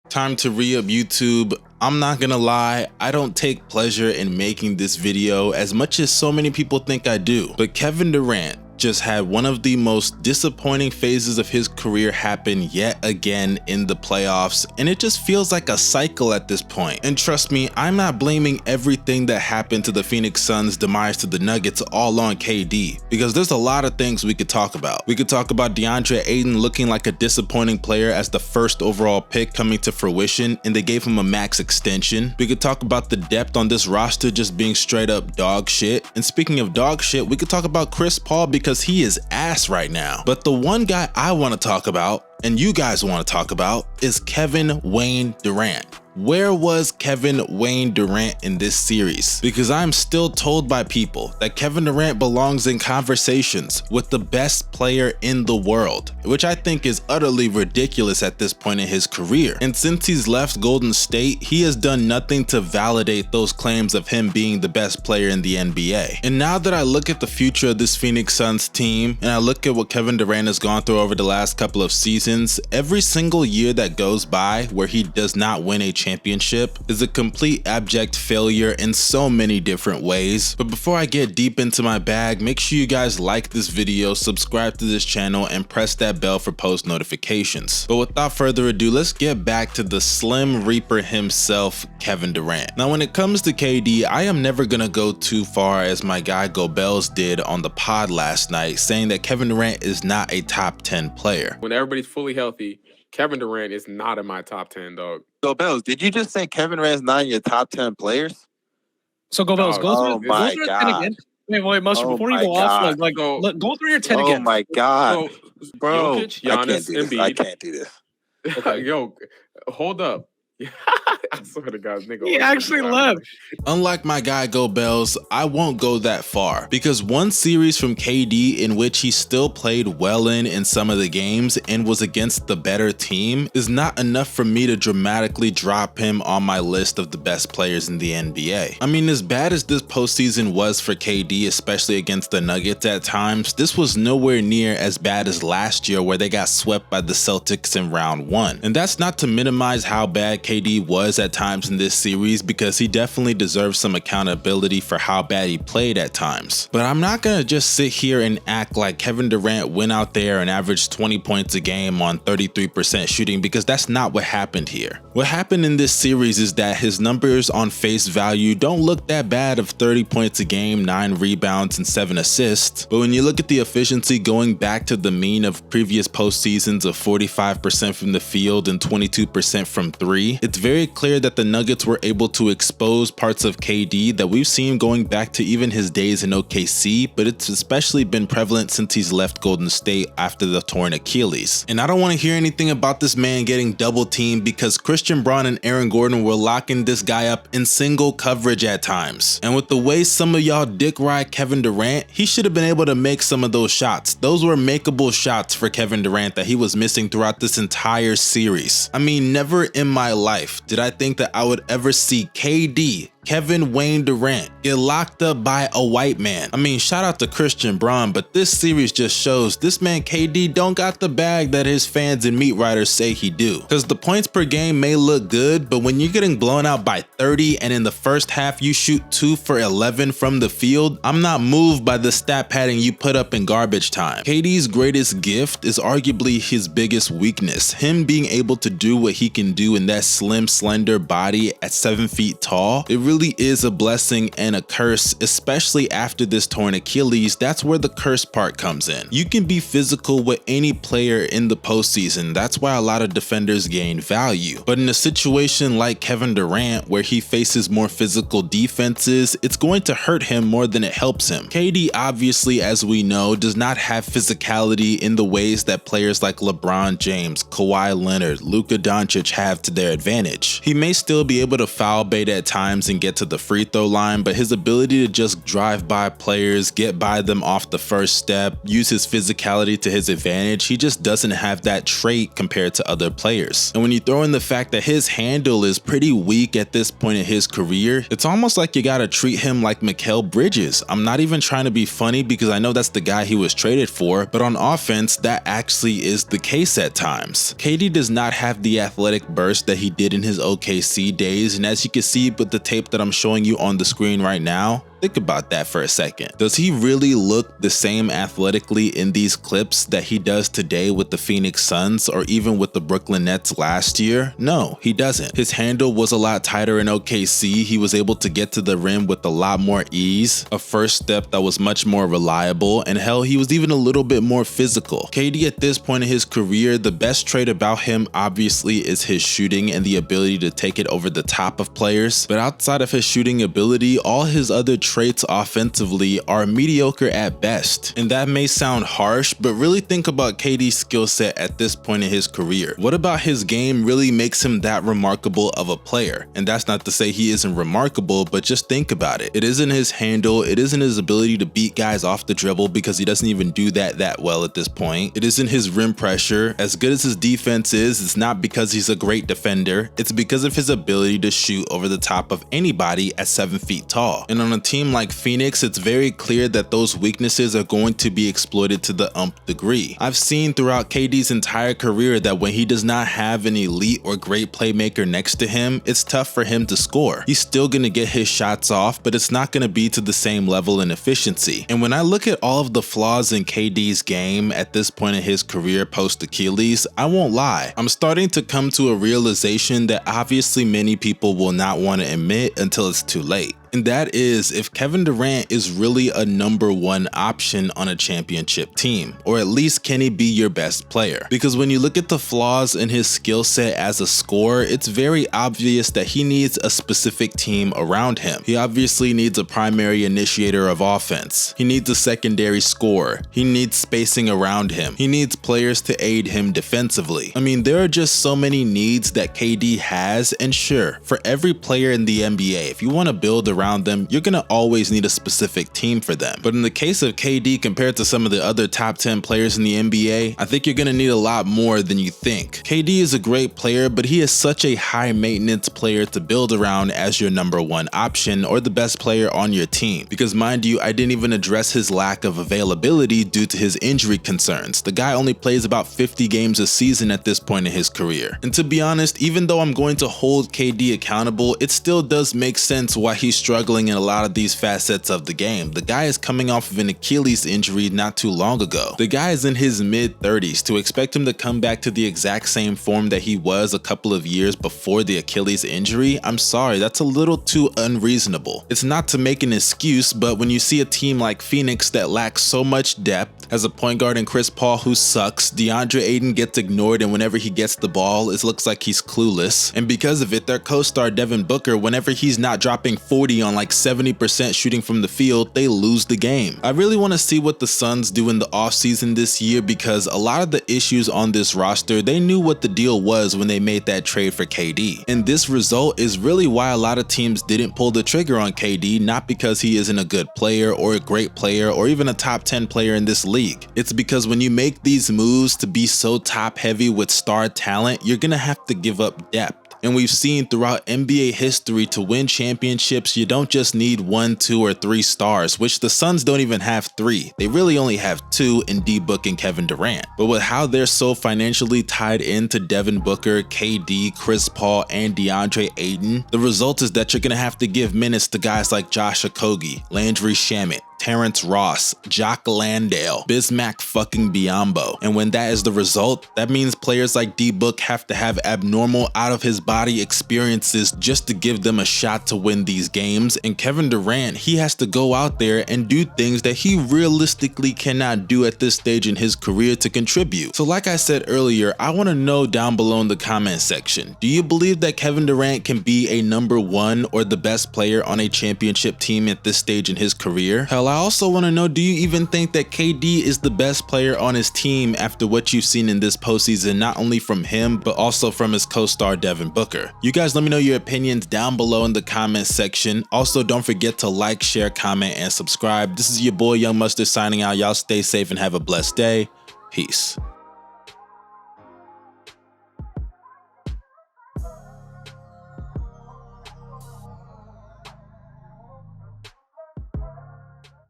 Time to re-up YouTube. I'm not gonna lie, I don't take pleasure in making this video as much as so many people think I do, but Kevin Durant just had one of the most disappointing phases of his career happen yet again in the playoffs, and it just feels like a cycle at this point. And trust me, I'm not blaming everything that happened to the Phoenix Suns' demise to the Nuggets all on KD, because there's a lot of things we could talk about. We could talk about DeAndre Ayton looking like a disappointing player as the first overall pick coming to fruition, and they gave him a max extension. We could talk about the depth on this roster just being straight up dog shit. And speaking of dog shit, we could talk about Chris Paul because he is ass right now. But the one guy I want to talk about, and you guys want to talk about, is Kevin Wayne Durant. Where was Kevin Wayne Durant in this series? Because I'm still told by people that Kevin Durant belongs in conversations with the best player in the world, which I think is utterly ridiculous at this point in his career. And since he's left Golden State, he has done nothing to validate those claims of him being the best player in the NBA. And now that I look at the future of this Phoenix Suns team, and I look at what Kevin Durant has gone through over the last couple of seasons, every single year that goes by where he does not win a championship is a complete abject failure in so many different ways. But before I get deep into my bag, make sure you guys like this video, subscribe to this channel, and press that bell for post notifications. But without further ado, let's get back to the Slim Reaper himself, Kevin Durant. Now when it comes to KD, I am never gonna go too far as my guy Gobels did on the pod last night, saying that Kevin Durant is not a top 10 player. When everybody's fully healthy, Kevin Durant is not in my top 10, dog. So, Bells, did you just say Kevin Durant's not in your top 10 players? So, go Bells, Oh, go through my your 10 God. again. Wait, Moshe, Oh before you my go off, God. go through your 10 Oh again. my God. So, Bro, Jokic, I can't Giannis, do this. Embiid. I can't do this. Okay, yo, hold up. I swear to God, nigga. He actually left. Unlike my guy Gobels, I won't go that far, because one series from KD in which he still played well in some of the games and was against the better team is not enough for me to dramatically drop him on my list of the best players in the NBA. I mean, as bad as this postseason was for KD, especially against the Nuggets at times, this was nowhere near as bad as last year where they got swept by the Celtics in round 1. And that's not to minimize how bad KD was at times in this series, because he definitely deserves some accountability for how bad he played at times. But I'm not gonna just sit here and act like Kevin Durant went out there and averaged 20 points a game on 33% shooting, because that's not what happened here. What happened in this series is that his numbers on face value don't look that bad of 30 points a game, 9 rebounds, and 7 assists. But when you look at the efficiency going back to the mean of previous postseasons of 45% from the field and 22% from 3, it's very clear that the Nuggets were able to expose parts of KD that we've seen going back to even his days in OKC, but it's especially been prevalent since he's left Golden State after the torn Achilles. And I don't want to hear anything about this man getting double teamed, because Christian Braun and Aaron Gordon were locking this guy up in single coverage at times. And with the way some of y'all dick ride Kevin Durant, he should have been able to make some of those shots. Those were makeable shots for Kevin Durant that he was missing throughout this entire series. I mean, never in my life did I think that I would ever see KD, Kevin Wayne Durant, get locked up by a white man. I mean, shout out to Christian Braun, but this series just shows this man KD don't got the bag that his fans and meat writers say he do. Because the points per game may look good, but when you're getting blown out by 30 and in the first half you shoot 2 for 11 from the field, I'm not moved by the stat padding you put up in garbage time. KD's greatest gift is arguably his biggest weakness, him being able to do what he can do in that slim, slender body at 7 feet tall. It really is a blessing and a curse, especially after this torn Achilles. That's where the curse part comes in. You can be physical with any player in the postseason. That's why a lot of defenders gain value. But in a situation like Kevin Durant, where he faces more physical defenses, it's going to hurt him more than it helps him. KD, obviously, as we know, does not have physicality in the ways that players like LeBron James, Kawhi Leonard, Luka Doncic have to their advantage. He may still be able to foul bait at times and can get to the free throw line, but his ability to just drive by players, get by them off the first step, use his physicality to his advantage, he just doesn't have that trait compared to other players. And when you throw in the fact that his handle is pretty weak at this point in his career, it's almost like you gotta treat him like Mikal Bridges. I'm not even trying to be funny because I know that's the guy he was traded for, but on offense, that actually is the case at times. KD does not have the athletic burst that he did in his OKC days, and as you can see with the tape that I'm showing you on the screen right now, think about that for a second. Does he really look the same athletically in these clips that he does today with the Phoenix Suns or even with the Brooklyn Nets last year? No, he doesn't. His handle was a lot tighter in OKC. He was able to get to the rim with a lot more ease, a first step that was much more reliable, and hell, he was even a little bit more physical. KD at this point in his career, the best trait about him obviously is his shooting and the ability to take it over the top of players, but outside of his shooting ability, all his other traits offensively are mediocre at best. And that may sound harsh, but really think about KD's skill set at this point in his career. What about his game really makes him that remarkable of a player? And that's not to say he isn't remarkable, but just think about it. It isn't his handle, it isn't his ability to beat guys off the dribble because he doesn't even do that well at this point. It isn't his rim pressure. As good as his defense is, it's not because he's a great defender, it's because of his ability to shoot over the top of anybody at 7 feet tall. And on a team like Phoenix, it's very clear that those weaknesses are going to be exploited to the nth degree. I've seen throughout KD's entire career that when he does not have an elite or great playmaker next to him, it's tough for him to score. He's still gonna get his shots off, but it's not gonna be to the same level in efficiency. And when I look at all of the flaws in KD's game at this point in his career post Achilles, I won't lie, I'm starting to come to a realization that obviously many people will not want to admit until it's too late. And that is if Kevin Durant is really a #1 option on a championship team, or at least can he be your best player? Because when you look at the flaws in his skill set as a scorer, it's very obvious that he needs a specific team around him. He obviously needs a primary initiator of offense. He needs a secondary scorer. He needs spacing around him. He needs players to aid him defensively. I mean, there are just so many needs that KD has, and sure, for every player in the NBA, if you want to build around them, you're gonna always need a specific team for them. But in the case of KD compared to some of the other top 10 players in the NBA, I think you're gonna need a lot more than you think. KD is a great player, but he is such a high maintenance player to build around as your #1 option or the best player on your team. Because mind you, I didn't even address his lack of availability due to his injury concerns. The guy only plays about 50 games a season at this point in his career. And to be honest, even though I'm going to hold KD accountable, it still does make sense why he's struggling in a lot of these facets of the game. The guy is coming off of an Achilles injury not too long ago. The guy is in his mid-30s. To expect him to come back to the exact same form that he was a couple of years before the Achilles injury, I'm sorry, that's a little too unreasonable. It's not to make an excuse, but when you see a team like Phoenix that lacks so much depth, has a point guard in Chris Paul who sucks, DeAndre Ayton gets ignored, and whenever he gets the ball, it looks like he's clueless. And because of it, their co-star Devin Booker, whenever he's not dropping 40 on like 70% shooting from the field, they lose the game. I really want to see what the Suns do in the offseason this year because a lot of the issues on this roster, they knew what the deal was when they made that trade for KD. And this result is really why a lot of teams didn't pull the trigger on KD, not because he isn't a good player or a great player or even a top 10 player in this league. It's because when you make these moves to be so top heavy with star talent, you're gonna have to give up depth. And we've seen throughout NBA history to win championships, you don't just need 1, 2, or 3 stars, which the Suns don't even have 3. They really only have 2 in D-Book and Kevin Durant. But with how they're so financially tied into Devin Booker, KD, Chris Paul, and DeAndre Ayton, the result is that you're going to have to give minutes to guys like Josh Okogie, Landry Shamet, Terrence Ross, Jock Landale, Bismack fucking Biyombo. And when that is the result, that means players like D-Book have to have abnormal out of his body experiences just to give them a shot to win these games. And Kevin Durant, he has to go out there and do things that he realistically cannot do at this stage in his career to contribute. So like I said earlier, I want to know down below in the comment section, do you believe that Kevin Durant can be a #1 or the best player on a championship team at this stage in his career? Hell, I also want to know, do you even think that KD is the best player on his team after what you've seen in this postseason, not only from him, but also from his co-star Devin Booker? You guys let me know your opinions down below in the comments section. Also, don't forget to like, share, comment, and subscribe. This is your boy Young Mustard signing out. Y'all stay safe and have a blessed day. Peace.